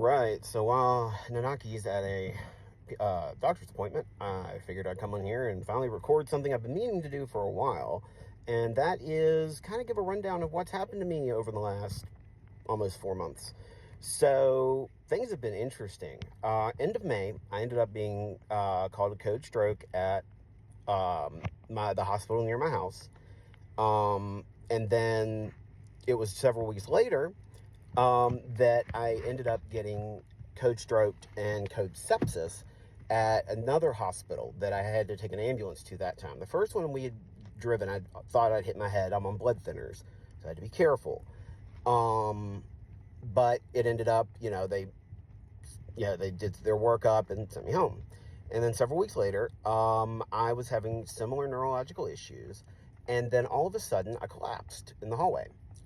Right. So while Nanaki's at a doctor's appointment, I figured I'd come on here and finally record something I've been meaning to do for a while. And that is kind of give a rundown of what's happened to me over the last almost 4 months. So things have been interesting. End of May, I ended up being called a code stroke at the hospital near my house. And then it was several weeks later that I ended up getting code stroked and code sepsis at another hospital that I had to take an ambulance to that time. The first one we had driven, I thought I'd hit my head. I'm on blood thinners, so I had to be careful. But it ended up, they did their workup and sent me home. And then several weeks later, I was having similar neurological issues. And then all of a sudden, I collapsed in the hallway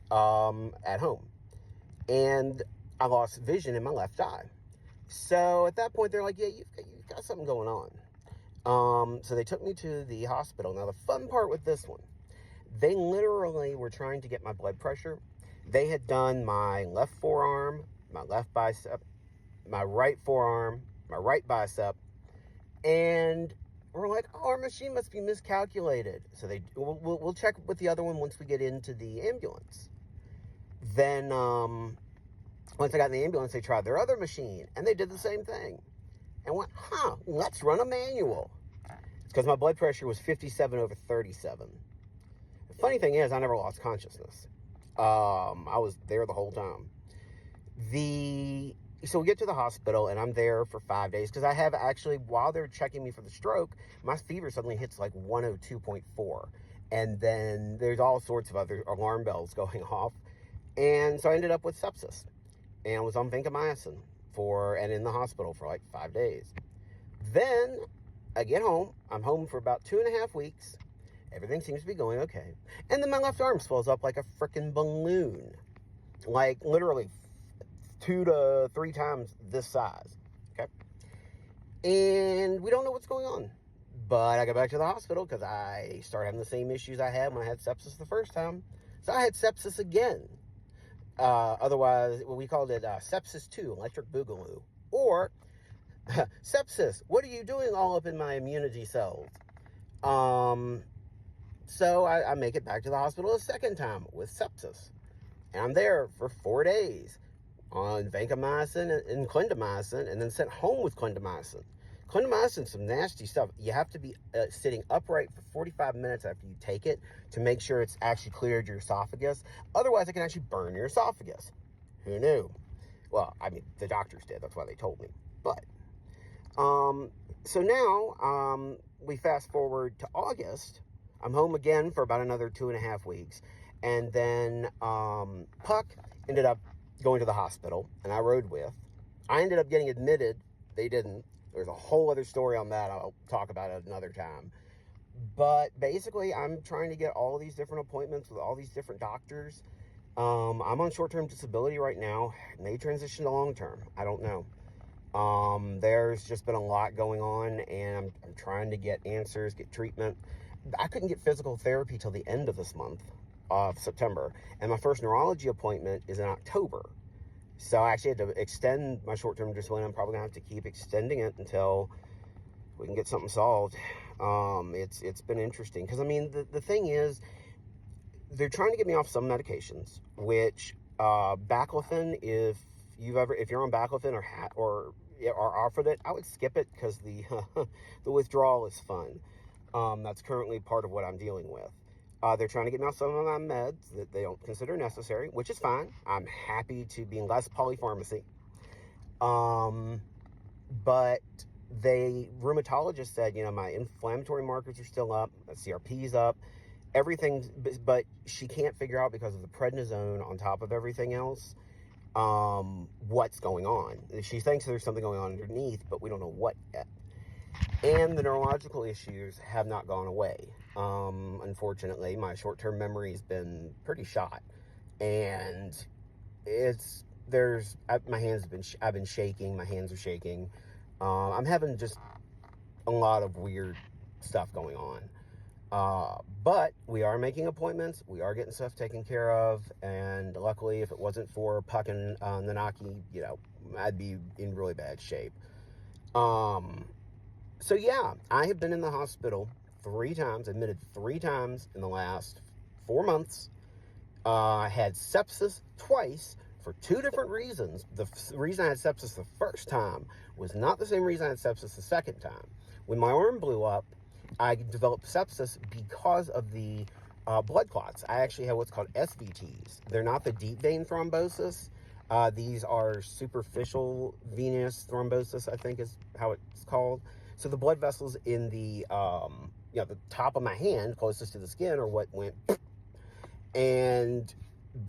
at home. And I lost vision in my left eye. So at that point, they're like, yeah, you've got something going on. So they took me to the hospital. Now, the fun part with this one, they literally were trying to get my blood pressure. They had done my left forearm, my left bicep, my right forearm, my right bicep, and we're like, oh, our machine must be miscalculated. So we'll check with the other one once we get into the ambulance. Then once I got in the ambulance, they tried their other machine, and they did the same thing. And went, let's run a manual. It's because my blood pressure was 57 over 37. The funny thing is, I never lost consciousness. I was there the whole time. So we get to the hospital, and I'm there for 5 days, because I have actually, while they're checking me for the stroke, my fever suddenly hits like 102.4. And then there's all sorts of other alarm bells going off. And so I ended up with sepsis. And I was on vancomycin and in the hospital for like 5 days. Then I get home. I'm home for about 2.5 weeks. Everything seems to be going okay. And then my left arm swells up like a freaking balloon. Like literally 2 to 3 times this size. Okay. And we don't know what's going on. But I got back to the hospital because I started having the same issues I had when I had sepsis the first time. So I had sepsis again. Otherwise, we called it sepsis 2, electric boogaloo. Or sepsis, what are you doing all up in my immunity cells? So I make it back to the hospital a second time with sepsis. And I'm there for 4 days on vancomycin and clindamycin, and then sent home with clindamycin. Clindamycin's some nasty stuff. You have to be sitting upright for 45 minutes after you take it to make sure it's actually cleared your esophagus. Otherwise, it can actually burn your esophagus. Who knew? Well, I mean, the doctors did. That's why they told me. But, so now, we fast forward to August. I'm home again for about another 2.5 weeks. And then Puck ended up going to the hospital, and I rode with. I ended up getting admitted. They didn't. There's a whole other story on that. I'll talk about it another time. But basically, I'm trying to get all these different appointments with all these different doctors. I'm on short-term disability right now. May transition to long-term. I don't know. There's just been a lot going on, and I'm trying to get answers, get treatment. I couldn't get physical therapy till the end of this month of September. And my first neurology appointment is in October. So I actually had to extend my short-term disability. I'm probably going to have to keep extending it until we can get something solved. It's been interesting. Because, I mean, the thing is, they're trying to get me off some medications, which baclofen, if you're on baclofen or offered it, I would skip it because the withdrawal is fun. That's currently part of what I'm dealing with. They're trying to get me off some of my meds that they don't consider necessary, which is fine. I'm happy to be in less polypharmacy. But rheumatologist said, my inflammatory markers are still up, my CRP's up, everything, but she can't figure out, because of the prednisone on top of everything else, what's going on. She thinks there's something going on underneath, but we don't know what yet. And the neurological issues have not gone away. Unfortunately, my short-term memory has been pretty shot. And my hands have I've been shaking. My hands are shaking. I'm having just a lot of weird stuff going on. But we are making appointments. We are getting stuff taken care of. And luckily, if it wasn't for Puck and Nanaki, you know, I'd be in really bad shape. So yeah, I have been in the hospital 3 times, admitted 3 times in the last 4 months. I had sepsis twice for 2 different reasons. The reason I had sepsis the first time was not the same reason I had sepsis the second time. When my arm blew up, I developed sepsis because of the blood clots. I actually have what's called SVTs. They're not the deep vein thrombosis. These are superficial venous thrombosis, I think is how it's called. So the blood vessels in the, the top of my hand, closest to the skin, are what went, and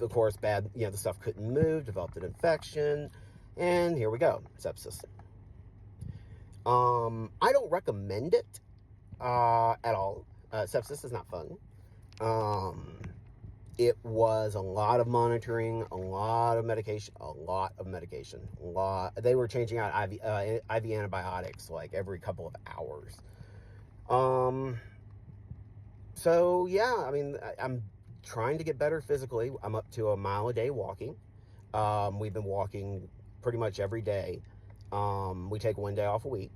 of course, the stuff couldn't move, developed an infection, and here we go, sepsis. I don't recommend it at all. Sepsis is not fun. It was a lot of monitoring, a lot of medication. They were changing out IV antibiotics like every couple of hours. So yeah, I mean, I'm trying to get better physically. I'm up to 1 mile a day walking. We've been walking pretty much every day. We take 1 day off a week.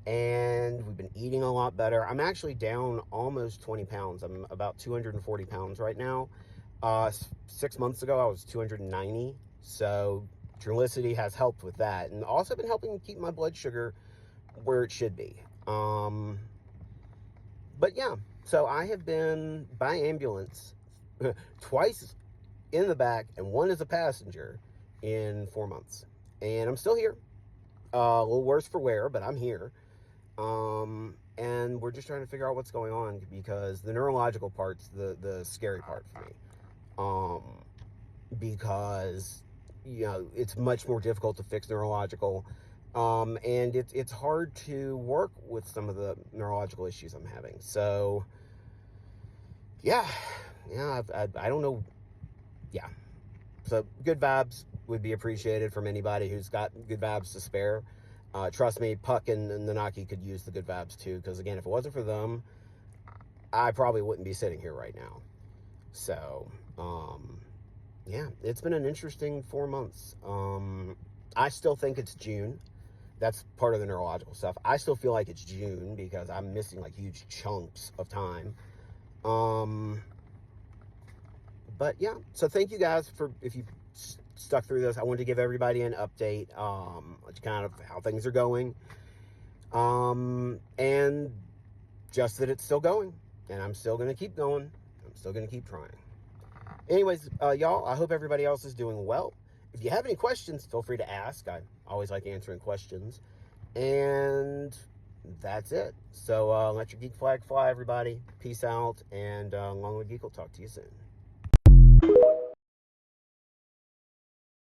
And we've been eating a lot better. I'm actually down almost 20 pounds. I'm about 240 pounds right now. 6 months ago, I was 290. So Trulicity has helped with that. And also been helping keep my blood sugar where it should be. But yeah, so I have been by ambulance twice in the back and 1 as a passenger in 4 months. And I'm still here. A little worse for wear, but I'm here. And we're just trying to figure out what's going on, because the neurological part's the scary part for me. Because, it's much more difficult to fix neurological. And it's hard to work with some of the neurological issues I'm having. So, yeah, I don't know. Yeah. So good vibes would be appreciated from anybody who's got good vibes to spare. Trust me, Puck and Nanaki could use the good vibes too, because again, if it wasn't for them, I probably wouldn't be sitting here right now. So, yeah, it's been an interesting 4 months. I still think it's June. That's part of the neurological stuff. I still feel like it's June because I'm missing like huge chunks of time. But yeah, so thank you guys for, if you stuck through this. I wanted to give everybody an update, kind of how things are going, and just that it's still going, and I'm still going to keep going. I'm still going to keep trying. Anyways, y'all, I hope everybody else is doing well. If you have any questions, feel free to ask. I always like answering questions. And that's it. So let your geek flag fly, everybody. Peace out, and Longwood Geek will talk to you soon.